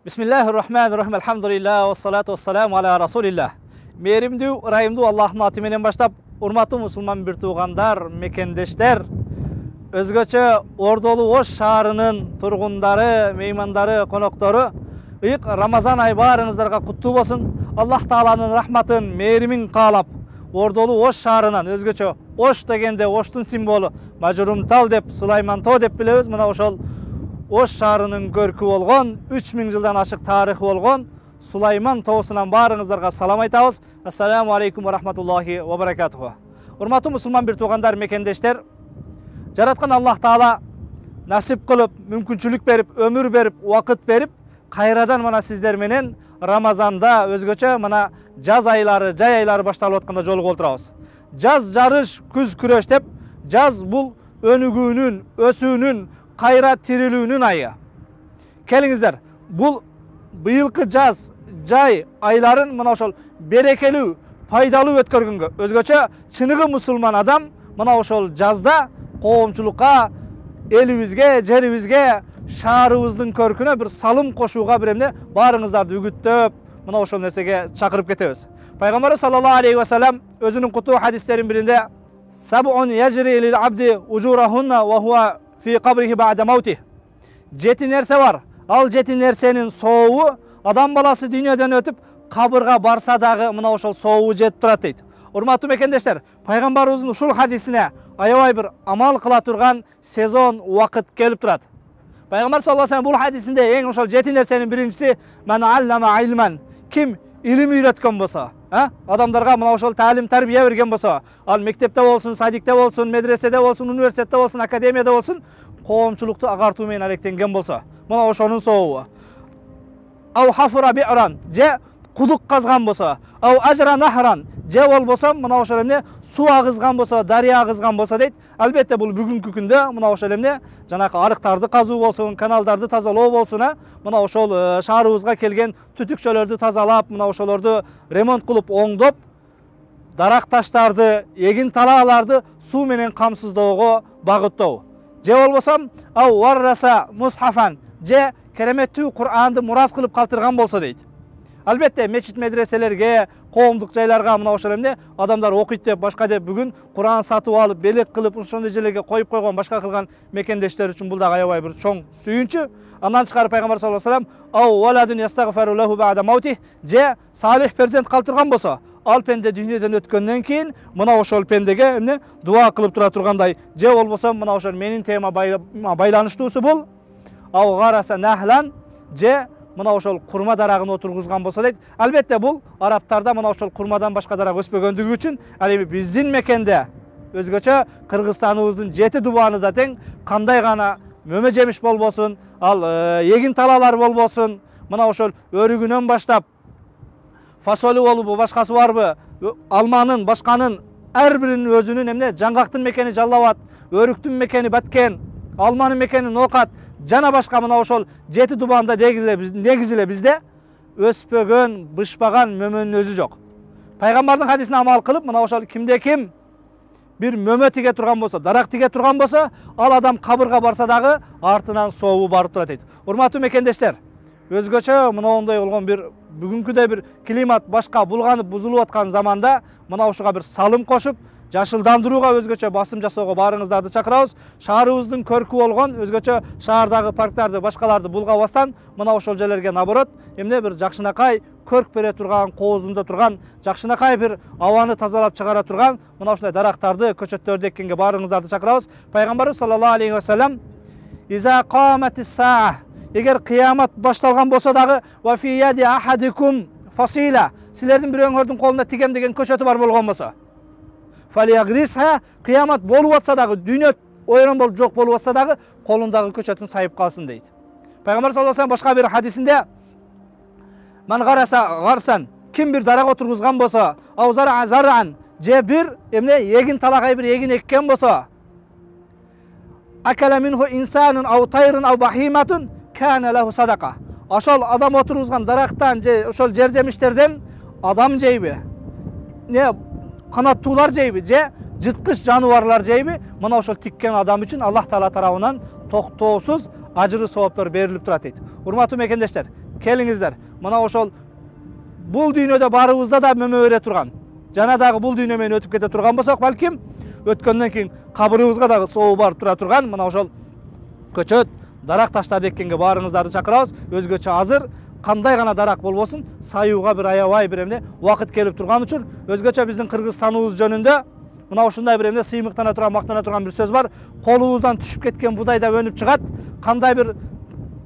Bismillahirrahmanirrahim. Elhamdülillah ve salatu ve selamu ala Rasulillah. Mehrimdүү, ырайымдуу Allah'ın аты менен баштап, урматтуу мусулман бир туугандар, мекендештер, өзгөчө Ордолу Ош шаарынын тургундары, меймандары, коноктору, ыйык Рамазан ай баарыңыздарга куттуу болсун. Аллах Тааланын рахматын, мээримин каалап, Ордолу Ош шаарынан өзгөчө Ош дегенде Оштун символу Мажурумтал деп, Сулаймантоо деп билебиз. Мына ошол Ош шаарынын көркү болгон, 3000 жылдан ашык тарыхы болгон Сулайман тоосунан баарыңыздарга салам айтабыз. Ассаламу алейкум ва рахматуллахи ва баракатуху. Урматтуу мусулман бир туугандар, мекендештер, жараткан Аллах Таала насип кылып, мүмкүнчүлүк берип, өмүр берип, убакыт берип, кайрадан мына сиздер менен Рамазанда өзгөчө мына жаз айлары, жай айлары башталып атканда жолугуп отурабыз. Жаз жарыш, күз күрөш деп, жаз бул өнүгүүнүн, өсүүнүн, кайра тирилүүнүн айы. Келиңиздер, бул быйылкы жаз, жай айларын мына ошол берекелүү, пайдалуу өткөргөнгө, өзгөчө чыныгы мусулман адам мына ошол жазда коомчулукка, элибизге, жерибизге, шаарыбыздын көркүнө бир салым кошууга бир эмне баарыңыздарды үгүттөп, мына ошол нерсеге чакырып кетебиз. Пайгамбарыбыз саллаллаху алейхи ва саллям өзүнүн кутуу хадистерин биринде "Саб'ун яжри лил абди ужурахунна ва хуа фи кабрихи ба'да маутих". Жети нерсе бар. Ал жети нерсенин сообу адам баласы дүйнөдөн өтүп кабырга барса дагы мына ошол сообу жетип турат дейт. Урматтуу мекендештер, пайгамбарыбыздын ушул хадисине аябай бир амал кыла турган сезон, убакыт келип турат. Пайгамбар саллаллаху алейхи ва саллям бул хадисинде эң ошол жети нерсенин биринчиси "Ман аллама илман", ким илим үйрөткөн болсо, адамдарга мына ошол таалим, тарбия берген болсо, ал мектепте болсун, садикте болсун, медреседе болсун, университетте болсун, академияда болсун, коомчулукту агартуу менен алектенген болсо, мына ошонун сообу. Ау хафура би'ран, же кудук казган болсо, ау ажра нахран, же болбосо мына ошол эмне суу агызган болсо, дарыя агызган болсо дейт. Албетте бул бүгүнкү күндө мына ошол эмне жанакы арыктарды казуу болсун, каналдарды тазалоо болсун, мына ошол шаарыбызга келген түтүкчөлөрдү тазалап, мына ошолорду ремонт кылып, оңдоп, дарак таштарды, эгин талааларды суу менен камсыздоого багыттоо. Же болбосо ау варраса мусхафан, же кереметтүү Кур'анды мурас кылып калтырган болсо дейт. Албетте мечит медреселерге, коомдук жайларга мына ошол эмне адамдар окуйт деп, башка деп бүгүн Кур'ан сатып алып, белек кылып, ошондой жерлерге коюп койгон, башка кылган мекендештер үчүн бул дагы аябай бир чоң сүйүнчү. Андан тышкары пайгамбар саллаллаху алейхи ва саллям ау валадун ястагфиру лаху ба'да маутих, же салих перзент калтырган болсо, ал пенде дүйнөдөн өткөндөн кийин мына ошол пендеге эмне дуа кылып тура тургандай, же болбосо мына ошол менин тема байланыштуусу бул ау гараса нахлан, же мына ошол курма дарагын отургузган болсо дейт. Албетте бул араптарда мына ошол курмадан башка дарак өспөгөндүгү үчүн, ал эми биздин мекенде өзгөчө Кыргызстаныбыздын жети дубаны да тең, кандай гана мөмө жемиш болбосун, ал эгин талаалар болбосун, мына ошол өрүгүнөн баштап фасолу болобу, башкасы барбы, алманын, башканын ар биринин өзүнүн эмне жаңгактын мекени Жалал Абад, өрүктүн мекени Баткен, алманын мекени Ноокат, жана башка мына ошол жети дубанда негизи эле бизде өспөгөн, бышпаган мөмөнүн өзү жок. Пайгамбардын хадисине амал кылып, мына ошол кимде ким бир мөмө тиге турган болсо, дарак тиге турган болсо, ал адам кабырга барса дагы артынан сообу барып турат дейт. Урматтуу мекендештер, өзгөчө мындай болгон бир бүгүнкүдөй бир климат башка булганып, бузулуп аткан заманда мына ошого бир салым кошуп, жашылдандырууга өзгөчө басым жасоого баарыңыздарды чакырабыз. Шаарыбыздын көркү болгон өзгөчө шаардагы парктарды, башкаларды булгабастан мына ошол жерлерге наоборот эмне бир жакшынакай көрк бере турган, кооздунда турган, жакшынакай бир абаны тазалап чыгара турган мына ошондой дарактарды, көчөттөрдү эккенге баарыңыздарды чакырабыз. Пайгамбарыбыз саллаллаху алейхи ва саллям "Иза каматис саа", эгер кыямат башталган болсо дагы "Ва фи яди ахадикум фасила", силердин бирөөңөрдүн колунда тигем деген көчөтү бар болгон болсо, "Фалиягрисха", кыямат болуп атса дагы, дүйнө ойрон болуп жок болуп атса дагы, колундагы көчөтүн сайып калсын дейт. Пайгамбар саллаллаху алейхи ва саллям башка бир хадисинде "Ман гараса гарсан", ким бир дарак отургузган болсо, "Ау зара заран", же бир эмне эгин талагай бир эгин эккен болсо, "Акала минху инсанун ау тайрун ау бахиматун кана лаху садака", ошол адам отургузган дарактан же ошол жер жемиштерден адам жейби, не канаттуулар жейби, же жыткыч жаныбарлар жейби, мына ошол тиккен адам үчүн Аллах Таала тарабынан токтоосуз ажыры сооптор берилип турат дейт. Урматтуу мекендештер, келиңиздер. Мына ошол бул дүйнөдө барыбызда да мөмө бере турган, жана дагы бул дүйнө менен өтүп кете турган болсок, балким өткөндөн кийин кабырыбызга дагы соо барып тура турган мына ошол көчөт, дарак таштарды эккенге баарыңыздарды чакырабыз. Өзгөчө азыр кандай гана дарак болбосун, саюуга бир аябай бир эмне убакыт келип турган учур. Өзгөчө биздин Кыргызстаныбыз жөнүндө мына ушундай бир эмне сыймыктана турган, мактана турган бир сөз бар. Колубуздан түшүп кеткен будай да өнүп чыгат. Кандай бир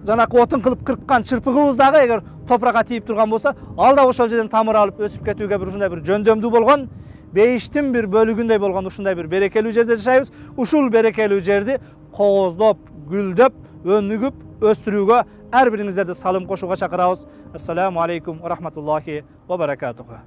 жанакы отун кылып кырккан чырпыгыбыз дагы эгер топуракка тийип турган болсо, ал да ошол жерден тамыр алып өсүп кетүүгө бир ушундай бир жөндөмдүү болгон, бейиштин бир бөлүгүндөй болгон ушундай бир берекелүү жерде жашайбыз. Ушул берекелүү жерди кооздоп, гүлдөп, өнүгүп, өстүрүүгө ар бириңиздерди салым кошууга чакырабыз. Ассаламу алейкум ва рахматуллахи ва баракатуху.